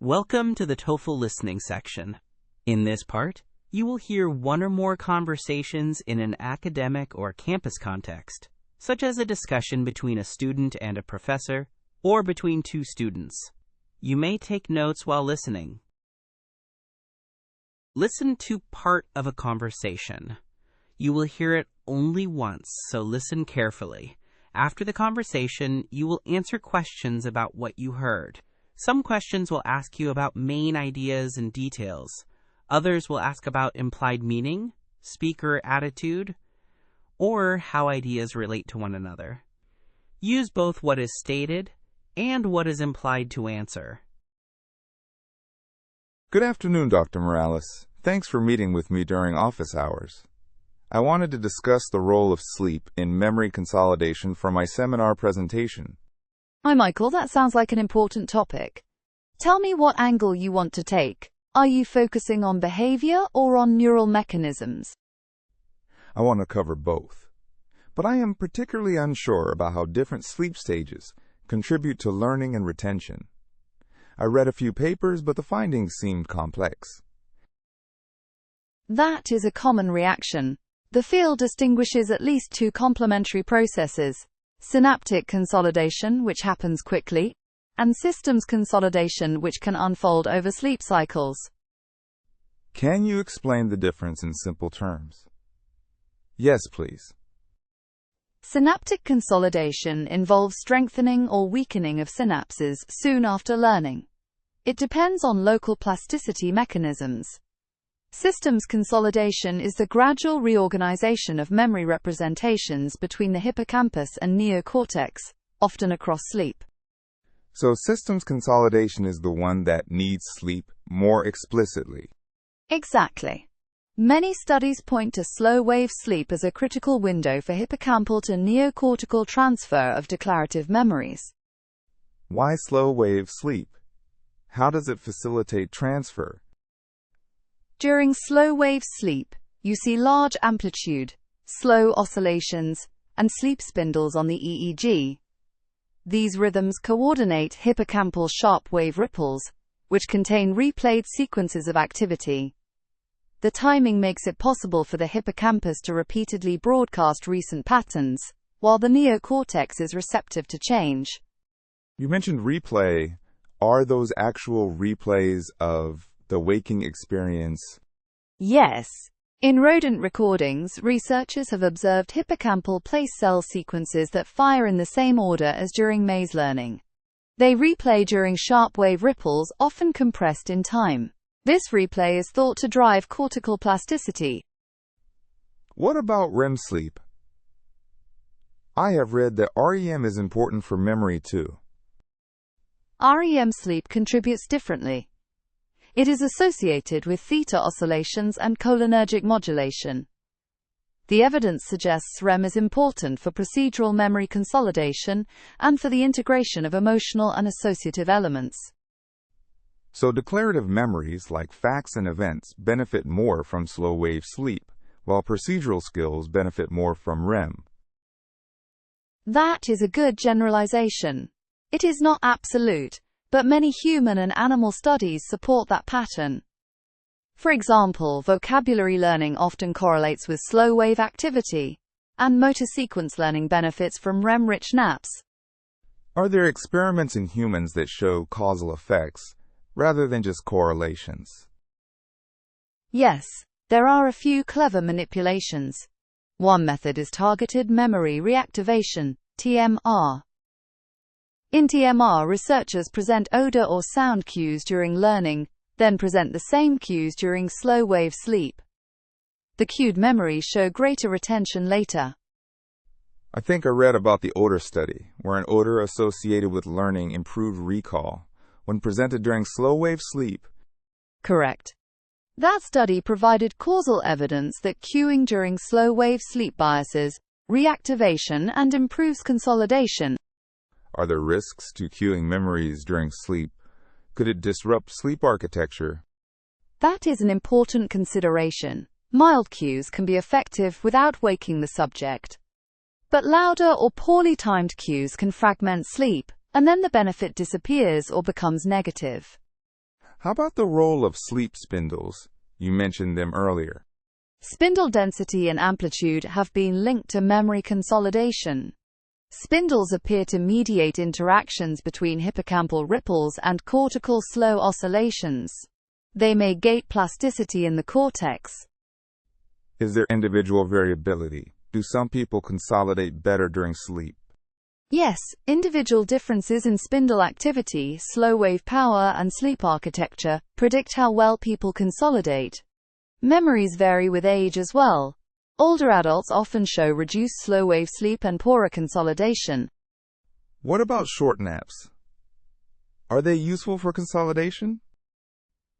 Welcome to the TOEFL Listening section. In this part, you will hear one or more conversations in an academic or campus context, such as a discussion between a student and a professor, or between two students. You may take notes while listening. Listen to part of a conversation. You will hear it only once, so listen carefully. After the conversation, you will answer questions about what you heard. Some questions will ask you about main ideas and details. Others will ask about implied meaning, speaker attitude, or how ideas relate to one another. Use both what is stated and what is implied to answer. Good afternoon, Dr. Morales. Thanks for meeting with me during office hours. I wanted to discuss the role of sleep in memory consolidation for my seminar presentation. Hi, Michael. That sounds like an important topic. Tell me what angle you want to take. Are you focusing on behavior or on neural mechanisms? I want to cover both, but I am particularly unsure about how different sleep stages contribute to learning and retention. I read a few papers, but the findings seemed complex. That is a common reaction. The field distinguishes at least two complementary processes: synaptic consolidation, which happens quickly, and systems consolidation, which can unfold over sleep cycles. Can you explain the difference in simple terms? Yes, please. Synaptic consolidation involves strengthening or weakening of synapses soon after learning. It depends on local plasticity mechanisms. Systems consolidation is the gradual reorganization of memory representations between the hippocampus and neocortex, often across sleep. So systems consolidation is the one that needs sleep more explicitly. Exactly. Many studies point to slow-wave sleep as a critical window for hippocampal to neocortical transfer of declarative memories. Why slow-wave sleep? How does it facilitate transfer? During slow-wave sleep, you see large amplitude, slow oscillations, and sleep spindles on the EEG. These rhythms coordinate hippocampal sharp-wave ripples, which contain replayed sequences of activity. The timing makes it possible for the hippocampus to repeatedly broadcast recent patterns, while the neocortex is receptive to change. You mentioned replay. Are those actual replays of the waking experience? Yes. In rodent recordings, researchers have observed hippocampal place cell sequences that fire in the same order as during maze learning. They replay during sharp-wave ripples, often compressed in time. This replay is thought to drive cortical plasticity. What about REM sleep? I have read that REM is important for memory too. REM sleep contributes differently. It is associated with theta oscillations and cholinergic modulation. The evidence suggests REM is important for procedural memory consolidation and for the integration of emotional and associative elements. So declarative memories like facts and events benefit more from slow-wave sleep, while procedural skills benefit more from REM. That is a good generalization. It is not absolute, but many human and animal studies support that pattern. For example, vocabulary learning often correlates with slow-wave activity, and motor sequence learning benefits from REM-rich naps. Are there experiments in humans that show causal effects, rather than just correlations? Yes, there are a few clever manipulations. One method is targeted memory reactivation, TMR. In TMR, researchers present odor or sound cues during learning, then present the same cues during slow-wave sleep. The cued memories show greater retention later. I think I read about the odor study, where an odor associated with learning improved recall when presented during slow-wave sleep. Correct. That study provided causal evidence that cueing during slow-wave sleep biases reactivation and improves consolidation. Are there risks to cueing memories during sleep? Could it disrupt sleep architecture? That is an important consideration. Mild cues can be effective without waking the subject. But louder or poorly timed cues can fragment sleep, and then the benefit disappears or becomes negative. How about the role of sleep spindles? You mentioned them earlier. Spindle density and amplitude have been linked to memory consolidation. Spindles appear to mediate interactions between hippocampal ripples and cortical slow oscillations. They may gate plasticity in the cortex. Is there individual variability? Do some people consolidate better during sleep? Yes, individual differences in spindle activity, slow wave power, and sleep architecture predict how well people consolidate. Memories vary with age as well. Older adults often show reduced slow wave sleep and poorer consolidation. What about short naps? Are they useful for consolidation?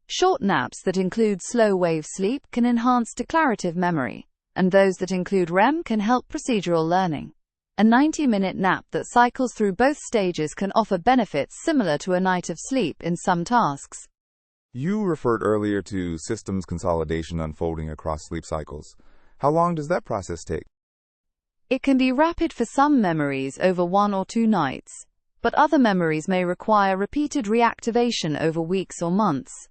Short naps that include slow wave sleep can enhance declarative memory, and those that include REM can help procedural learning. A 90-minute nap that cycles through both stages can offer benefits similar to a night of sleep in some tasks. You referred earlier to systems consolidation unfolding across sleep cycles. How long does that process take? It can be rapid for some memories over 1 or 2 nights, but other memories may require repeated reactivation over weeks or months.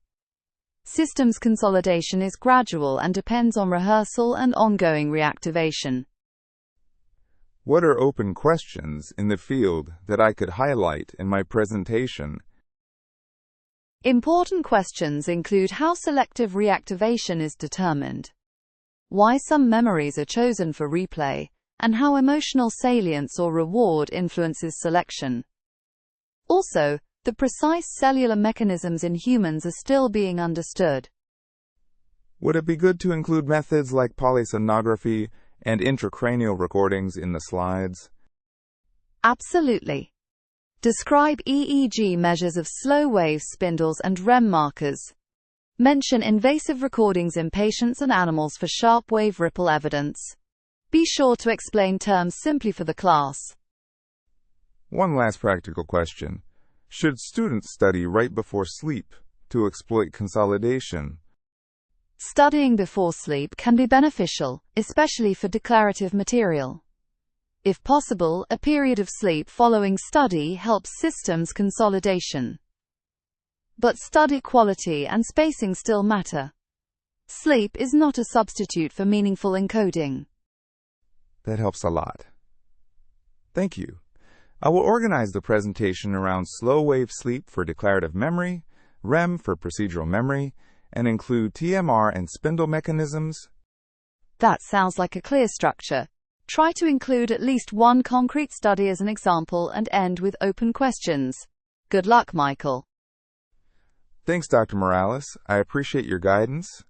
Systems consolidation is gradual and depends on rehearsal and ongoing reactivation. What are open questions in the field that I could highlight in my presentation? Important questions include how selective reactivation is determined, why some memories are chosen for replay, and how emotional salience or reward influences selection. Also, the precise cellular mechanisms in humans are still being understood. Would it be good to include methods like polysomnography and intracranial recordings in the slides? Absolutely. Describe EEG measures of slow wave spindles and REM markers. Mention invasive recordings in patients and animals for sharp wave ripple evidence. Be sure to explain terms simply for the class. One last practical question. Should students study right before sleep to exploit consolidation? Studying before sleep can be beneficial, especially for declarative material. If possible, a period of sleep following study helps systems consolidation. But study quality and spacing still matter. Sleep is not a substitute for meaningful encoding. That helps a lot. Thank you. I will organize the presentation around slow wave sleep for declarative memory, REM for procedural memory, and include TMR and spindle mechanisms. That sounds like a clear structure. Try to include at least one concrete study as an example and end with open questions. Good luck, Michael. Thanks, Dr. Morales. I appreciate your guidance.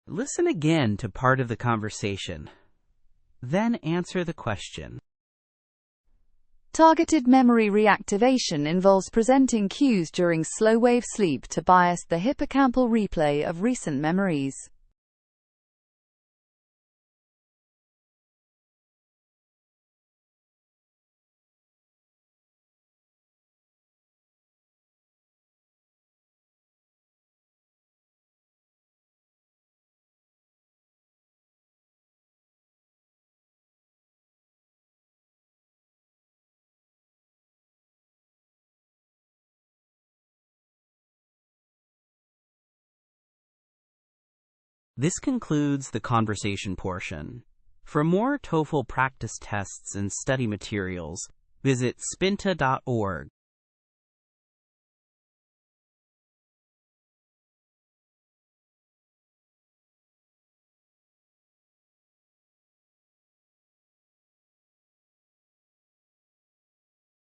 Listen again to part of the conversation. Then answer the question. Targeted memory reactivation involves presenting cues during slow-wave sleep to bias the hippocampal replay of recent memories. This concludes the conversation portion. For more TOEFL practice tests and study materials, visit Spinta.org.